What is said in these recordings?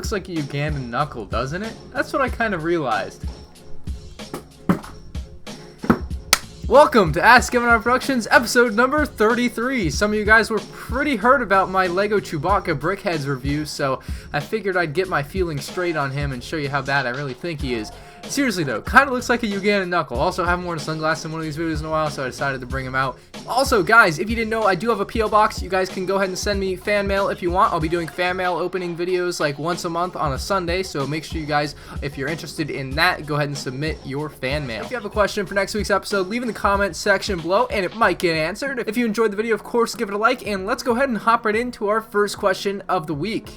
looks like a Ugandan knuckle, doesn't it? That's what I kind of realized. Welcome to Ask MandRproductions episode number 33. Some of you guys were pretty hurt about my LEGO Chewbacca Brickheads review, so I figured I'd get my feelings straight on him and show you how bad I really think he is. Seriously though, kind of looks like a Ugandan knuckle. Also, I haven't worn a sunglass in one of these videos in a while, so I decided to bring him out. Also, guys, if you didn't know, I do have a P.O. box. You guys can go ahead and send me fan mail if you want. I'll be doing fan mail opening videos like once a month on a Sunday, so make sure you guys, if you're interested in that, go ahead and submit your fan mail. If you have a question for next week's episode, leave in the comments section below, and it might get answered. If you enjoyed the video, of course, give it a like, and let's go ahead and hop right into our first question of the week.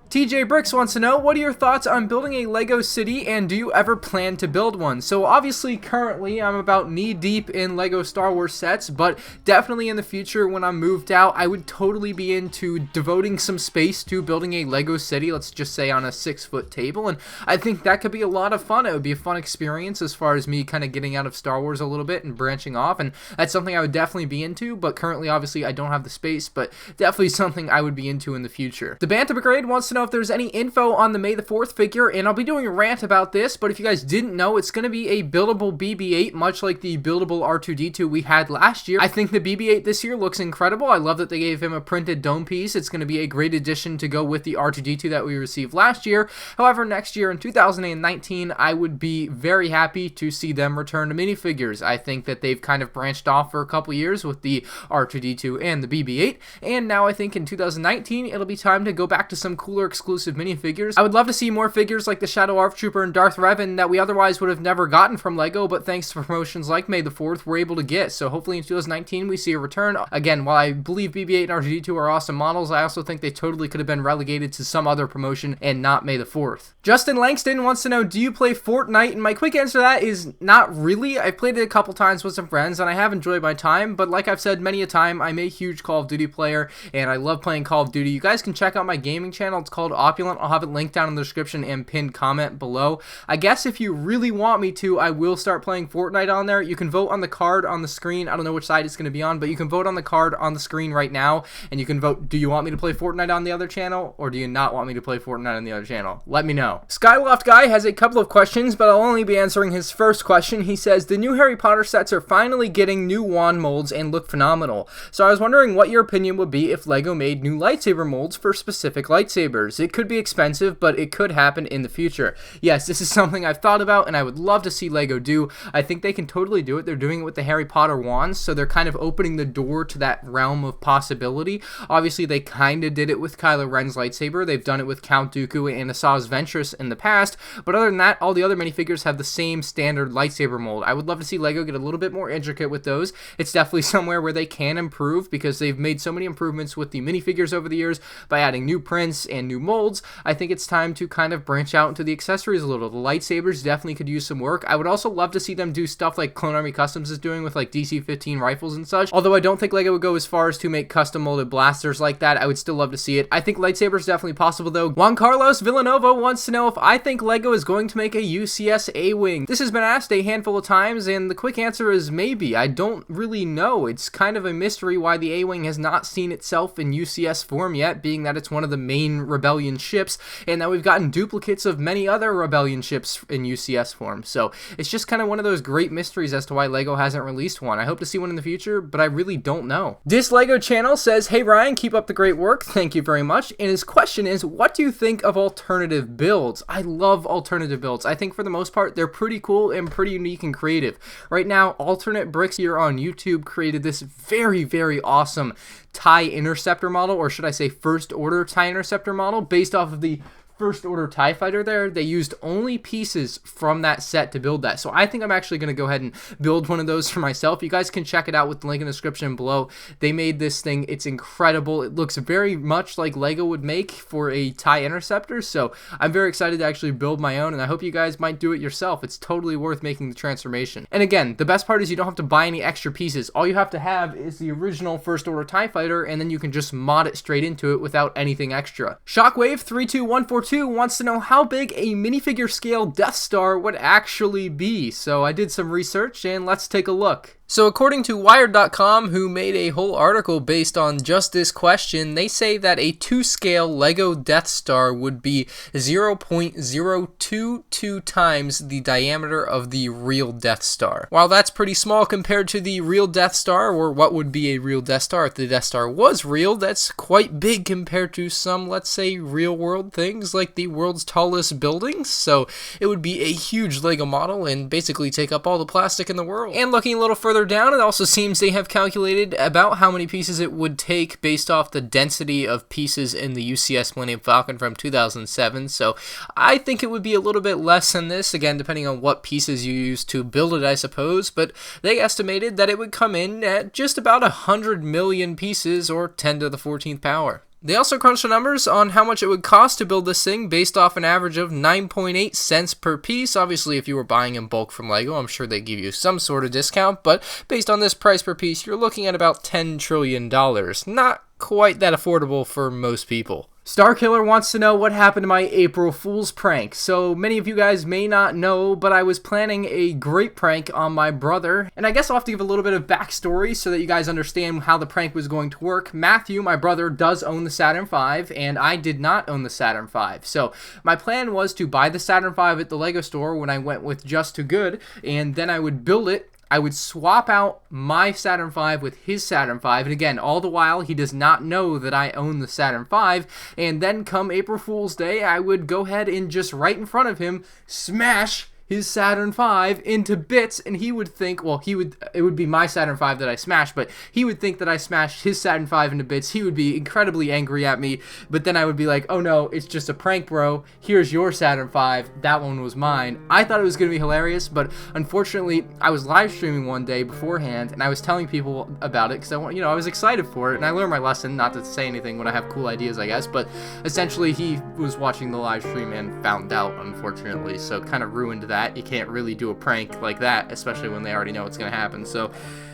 TJ Bricks wants to know, what are your thoughts on building a LEGO city, and do you ever plan to build one? So obviously currently I'm about knee deep in LEGO Star Wars sets, but definitely in the future when I'm moved out, I would totally be into devoting some space to building a LEGO city, let's just say on a 6-foot table, and I think that could be a lot of fun. It would be a fun experience as far as me kind of getting out of Star Wars a little bit and branching off, and that's something I would definitely be into, but currently obviously I don't have the space, but definitely something I would be into in the future. The Bantha Brigade wants to know if there's any info on the May the 4th figure, and I'll be doing a rant about this, but if you guys didn't know, it's going to be a buildable BB-8, much like the buildable R2-D2 we had last year. I think the BB-8 this year looks incredible. I love that they gave him a printed dome piece. It's going to be a great addition to go with the R2-D2 that we received last year. However, next year in 2019, I would be very happy to see them return to minifigures. I think that they've kind of branched off for a couple years with the R2-D2 and the BB-8, and now I think in 2019, it'll be time to go back to some cooler exclusive minifigures. I would love to see more figures like the Shadow ARC Trooper and Darth Revan that we otherwise would have never gotten from LEGO, but thanks to promotions like May the 4th, we're able to get. So hopefully in 2019 we see a return. Again, while I believe BB-8 and R2-D2 are awesome models, I also think they totally could have been relegated to some other promotion and not May the 4th. Justin Langston wants to know, do you play Fortnite? And my quick answer to that is not really. I've played it a couple times with some friends and I have enjoyed my time, but like I've said many a time, I'm a huge Call of Duty player and I love playing Call of Duty. You guys can check out my gaming channel. It's called Opulent. I'll have it linked down in the description and pinned comment below. I guess if you really want me to, I will start playing Fortnite on there. You can vote on the card on the screen. I don't know which side it's going to be on, but you can vote on the card on the screen right now, and you can vote, do you want me to play Fortnite on the other channel, or do you not want me to play Fortnite on the other channel? Let me know. Skyloft Guy has a couple of questions, but I'll only be answering his first question. He says, the new Harry Potter sets are finally getting new wand molds and look phenomenal. So I was wondering what your opinion would be if LEGO made new lightsaber molds for specific lightsabers. It could be expensive, but it could happen in the future. Yes, this is something I've thought about and I would love to see LEGO do. I think they can totally do it. They're doing it with the Harry Potter wands, so they're kind of opening the door to that realm of possibility. Obviously, they kind of did it with Kylo Ren's lightsaber. They've done it with Count Dooku and Asajj Ventress in the past, but other than that, all the other minifigures have the same standard lightsaber mold. I would love to see LEGO get a little bit more intricate with those. It's definitely somewhere where they can improve because they've made so many improvements with the minifigures over the years by adding new prints and new molds. I think it's time to kind of branch out into the accessories a little. The lightsabers definitely could use some work. I would also love to see them do stuff like Clone Army Customs is doing with like DC-15 rifles and such. Although I don't think LEGO would go as far as to make custom molded blasters like that, I would still love to see it. I think lightsabers definitely possible though. Juan Carlos Villanova wants to know if I think LEGO is going to make a UCS A-Wing. This has been asked a handful of times and the quick answer is maybe. I don't really know. It's kind of a mystery why the A-Wing has not seen itself in UCS form yet, being that it's one of the main Rebellion ships and that we've gotten duplicates of many other Rebellion ships in UCS form. So it's just kind of one of those great mysteries as to why LEGO hasn't released one. I hope to see one in the future, but I really don't know. This LEGO channel says, hey Ryan, keep up the great work. Thank you very much. And his question is, what do you think of alternative builds? I love alternative builds. I think for the most part, they're pretty cool and pretty unique and creative. Right now, Alternate Bricks here on YouTube created this very, very awesome TIE Interceptor model, or should I say First Order TIE Interceptor model, based off of the First Order TIE Fighter there. They used only pieces from that set to build that. So I think I'm actually going to go ahead and build one of those for myself. You guys can check it out with the link in the description below. They made this thing. It's incredible. It looks very much like LEGO would make for a TIE Interceptor. So I'm very excited to actually build my own, and I hope you guys might do it yourself. It's totally worth making the transformation. And again, the best part is you don't have to buy any extra pieces. All you have to have is the original First Order TIE Fighter, and then you can just mod it straight into it without anything extra. Shockwave32142 wants to know how big a minifigure scale Death Star would actually be. So I did some research and let's take a look. So according to Wired.com, who made a whole article based on just this question, they say that a 2-scale LEGO Death Star would be 0.022 times the diameter of the real Death Star. While that's pretty small compared to the real Death Star, or what would be a real Death Star if the Death Star was real, that's quite big compared to some, let's say, real-world things like the world's tallest buildings. So it would be a huge LEGO model and basically take up all the plastic in the world. And looking a little further down, it also seems they have calculated about how many pieces it would take based off the density of pieces in the UCS Millennium Falcon from 2007, so I think it would be a little bit less than this, again depending on what pieces you use to build it, I suppose, but they estimated that it would come in at just about 100 million pieces, or 10 to the 14th power. They also crunched the numbers on how much it would cost to build this thing based off an average of 9.8 cents per piece. Obviously, if you were buying in bulk from LEGO, I'm sure they give you some sort of discount, but based on this price per piece, you're looking at about $10 trillion. Not quite that affordable for most people. Starkiller wants to know what happened to my April Fool's prank. So many of you guys may not know, but I was planning a great prank on my brother. And I guess I'll have to give a little bit of backstory so that you guys understand how the prank was going to work. Matthew, my brother, does own the Saturn V, and I did not own the Saturn V. So my plan was to buy the Saturn V at the LEGO store when I went with Just Too Good, and then I would build it. I would swap out my Saturn V with his Saturn V, and again, all the while, he does not know that I own the Saturn V, and then come April Fool's Day, I would go ahead and just right in front of him, smash his Saturn V into bits, and he would think, well, it would be my Saturn V that I smashed, but he would think that I smashed his Saturn V into bits. He would be incredibly angry at me, but then I would be like, oh no, it's just a prank, bro. Here's your Saturn V. That one was mine. I thought it was going to be hilarious, but unfortunately, I was live streaming one day beforehand, and I was telling people about it because I was excited for it, and I learned my lesson, not to say anything when I have cool ideas, I guess, but essentially he was watching the live stream and found out, unfortunately, so kind of ruined that. You can't really do a prank like that, especially when they already know what's going to happen. So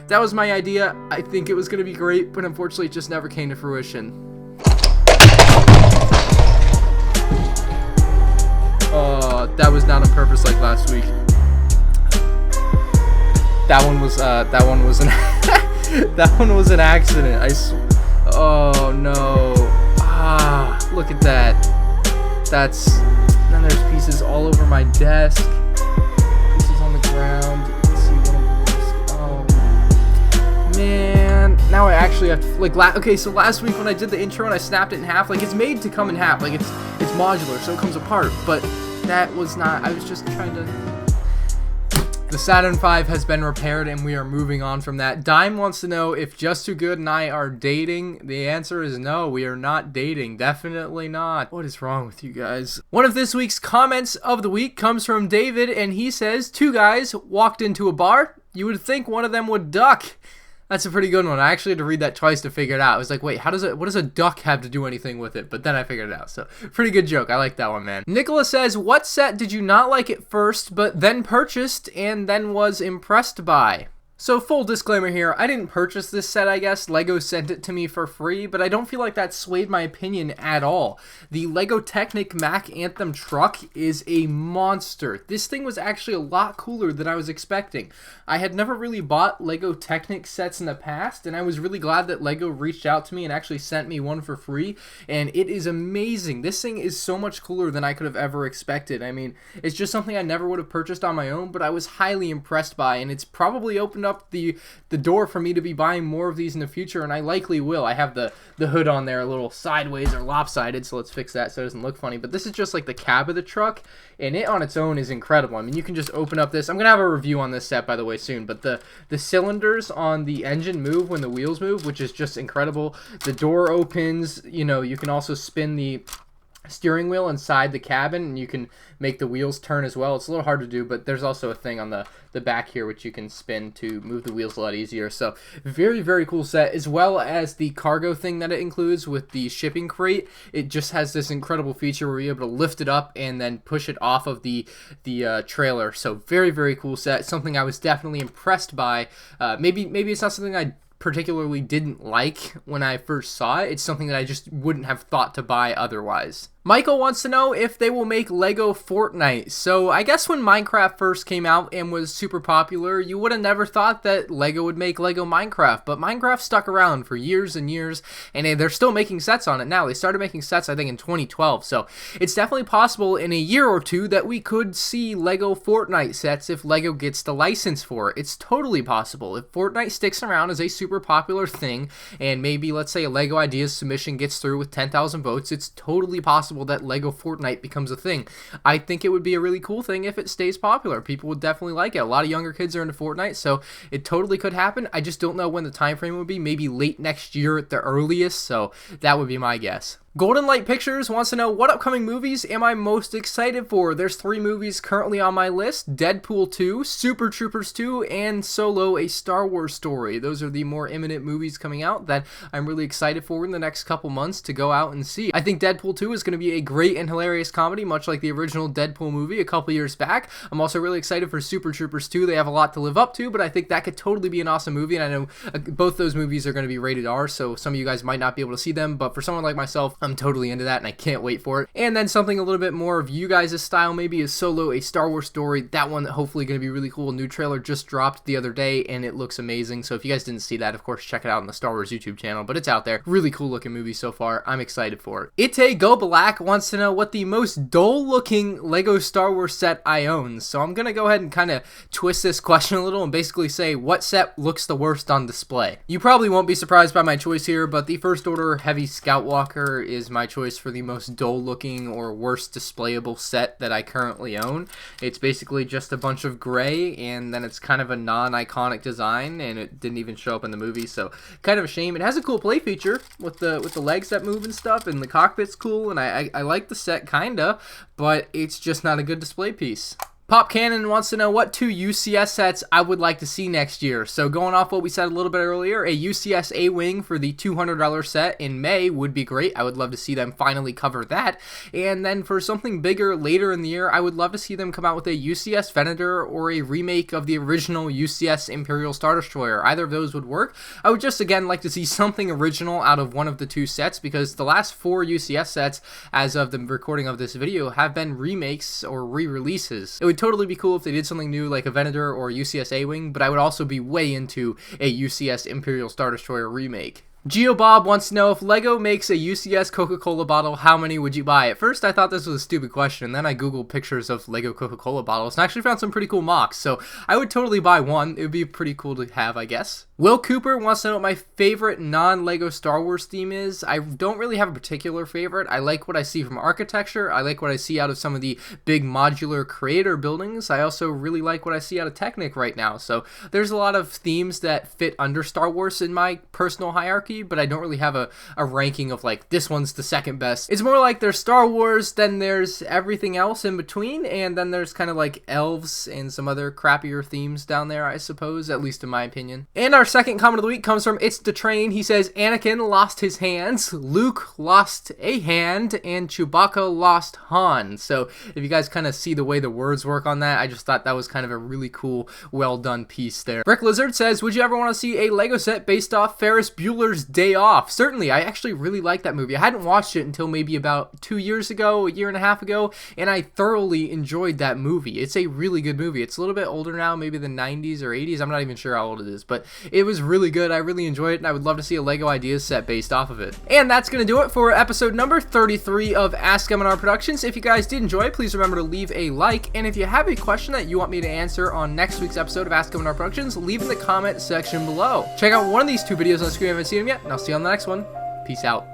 that was my idea. I think it was going to be great, but unfortunately it just never came to fruition. That was not on purpose like last week. That one was an that one was an accident. Oh no. Look at that. Then there's pieces all over my desk. Ground. Let's see one of those. Oh man, now I actually have to okay, so last week when I did the intro and I snapped it in half, it's made to come in half, it's modular, so it comes apart, but that was not, I was just trying to. The Saturn V has been repaired and we are moving on from that. Dime wants to know if Just Too Good and I are dating. The answer is no, we are not dating. Definitely not. What is wrong with you guys? One of this week's comments of the week comes from David, and he says, 2 guys walked into a bar. You would think one of them would duck. That's a pretty good one. I actually had to read that twice to figure it out. I was like, wait, what does a duck have to do anything with it? But then I figured it out. So, pretty good joke. I like that one, man. Nicholas says, what set did you not like at first, but then purchased and then was impressed by? So full disclaimer here, I didn't purchase this set, I guess. LEGO sent it to me for free, but I don't feel like that swayed my opinion at all. The LEGO Technic Mack Anthem truck is a monster. This thing was actually a lot cooler than I was expecting. I had never really bought LEGO Technic sets in the past, and I was really glad that LEGO reached out to me and actually sent me one for free, and it is amazing. This thing is so much cooler than I could have ever expected. I mean, it's just something I never would have purchased on my own, but I was highly impressed by, and it's probably opened up the door for me to be buying more of these in the future, and I likely will. I have the hood on there a little sideways or lopsided, so let's fix that so it doesn't look funny, but this is just like the cab of the truck, and it on its own is incredible. I mean, you can just open up this. I'm gonna have a review on this set, by the way, soon, but the cylinders on the engine move when the wheels move, which is just incredible. The door opens, you can also spin the steering wheel inside the cabin, and you can make the wheels turn as well. It's a little hard to do, but there's also a thing on the back here which you can spin to move the wheels a lot easier. So very, very cool set, as well as the cargo thing that it includes with the shipping crate. It just has this incredible feature where you're able to lift it up and then push it off of the trailer. So very, very cool set. Something I was definitely impressed by. Maybe it's not something I particularly didn't like when I first saw it. It's something that I just wouldn't have thought to buy otherwise. Michael wants to know if they will make LEGO Fortnite. So I guess when Minecraft first came out and was super popular, you would have never thought that LEGO would make LEGO Minecraft. But Minecraft stuck around for years and years, and they're still making sets on it now. They started making sets, I think, in 2012. So it's definitely possible in a year or two that we could see LEGO Fortnite sets if LEGO gets the license for it. It's totally possible. If Fortnite sticks around as a super popular thing, and maybe, let's say, a LEGO Ideas submission gets through with 10,000 votes, it's totally possible that LEGO Fortnite becomes a thing. I think it would be a really cool thing if it stays popular. People would definitely like it. A lot of younger kids are into Fortnite, so it totally could happen. I just don't know when the time frame would be. Maybe late next year at the earliest, so that would be my guess. Golden Light Pictures wants to know, what upcoming movies am I most excited for? There's 3 movies currently on my list: Deadpool 2, Super Troopers 2, and Solo, a Star Wars story. Those are the more imminent movies coming out that I'm really excited for in the next couple months to go out and see. I think Deadpool 2 is going to be a great and hilarious comedy, much like the original Deadpool movie a couple years back. I'm also really excited for Super Troopers 2. They have a lot to live up to, but I think that could totally be an awesome movie, and I know both those movies are going to be rated R, so some of you guys might not be able to see them, but for someone like myself, I'm totally into that and I can't wait for it. And then something a little bit more of you guys' style maybe is Solo, a Star Wars story. That one hopefully going to be really cool. A new trailer just dropped the other day and it looks amazing. So if you guys didn't see that, of course, check it out on the Star Wars YouTube channel, but it's out there. Really cool looking movie so far. I'm excited for it. Ite Go Black wants to know what the most dull looking LEGO Star Wars set I own. So I'm going to go ahead and kind of twist this question a little and basically say, what set looks the worst on display? You probably won't be surprised by my choice here, but the First Order Heavy Scout Walker is my choice for the most dull looking or worst displayable set that I currently own. It's basically just a bunch of gray, and then it's kind of a non-iconic design, and it didn't even show up in the movie, so kind of a shame. It has a cool play feature with the legs that move and stuff, and the cockpit's cool, and I like the set kinda, but it's just not a good display piece. Pop Cannon wants to know what 2 UCS sets I would like to see next year. So going off what we said a little bit earlier, a UCS A-Wing for the $200 set in May would be great. I would love to see them finally cover that. And then for something bigger later in the year, I would love to see them come out with a UCS Venator or a remake of the original UCS Imperial Star Destroyer. Either of those would work. I would just, again, like to see something original out of one of the 2 sets, because the last 4 UCS sets, as of the recording of this video, have been remakes or re-releases. It would totally be cool if they did something new like a Venator or UCS A-Wing, but I would also be way into a UCS Imperial Star Destroyer remake. GeoBob wants to know, if LEGO makes a UCS Coca-Cola bottle, how many would you buy? At first, I thought this was a stupid question, and then I googled pictures of LEGO Coca-Cola bottles and actually found some pretty cool mocks, so I would totally buy one. It would be pretty cool to have, I guess. Will Cooper wants to know what my favorite non-LEGO Star Wars theme is. I don't really have a particular favorite. I like what I see from architecture. I like what I see out of some of the big modular creator buildings. I also really like what I see out of Technic right now, so there's a lot of themes that fit under Star Wars in my personal hierarchy, but I don't really have a ranking of like, this one's the second best. It's more like there's Star Wars, then there's everything else in between, and then there's kind of like elves and some other crappier themes down there, I suppose, at least in my opinion. And our second comment of the week comes from It's the Train. He says, Anakin lost his hands, Luke lost a hand, and Chewbacca lost Han. So if you guys kind of see the way the words work on that, I just thought that was kind of a really cool, well done piece there. Brick Lizard says, would you ever want to see a LEGO set based off Ferris Buellers Day Off? Certainly. I actually really like that movie. I hadn't watched it until maybe about 2 years ago, a year and a half ago, and I thoroughly enjoyed that movie. It's a really good movie. It's a little bit older now, maybe the 90s or 80s. I'm not even sure how old it is, but it was really good. I really enjoyed it, and I would love to see a LEGO Ideas set based off of it. And that's going to do it for episode number 33 of Ask MandRproductions. If you guys did enjoy it, please remember to leave a like, and if you have a question that you want me to answer on next week's episode of Ask MandRproductions, leave in the comment section below. Check out one of these 2 videos on the screen if you haven't seen them yet, and I'll see you on the next one. Peace out.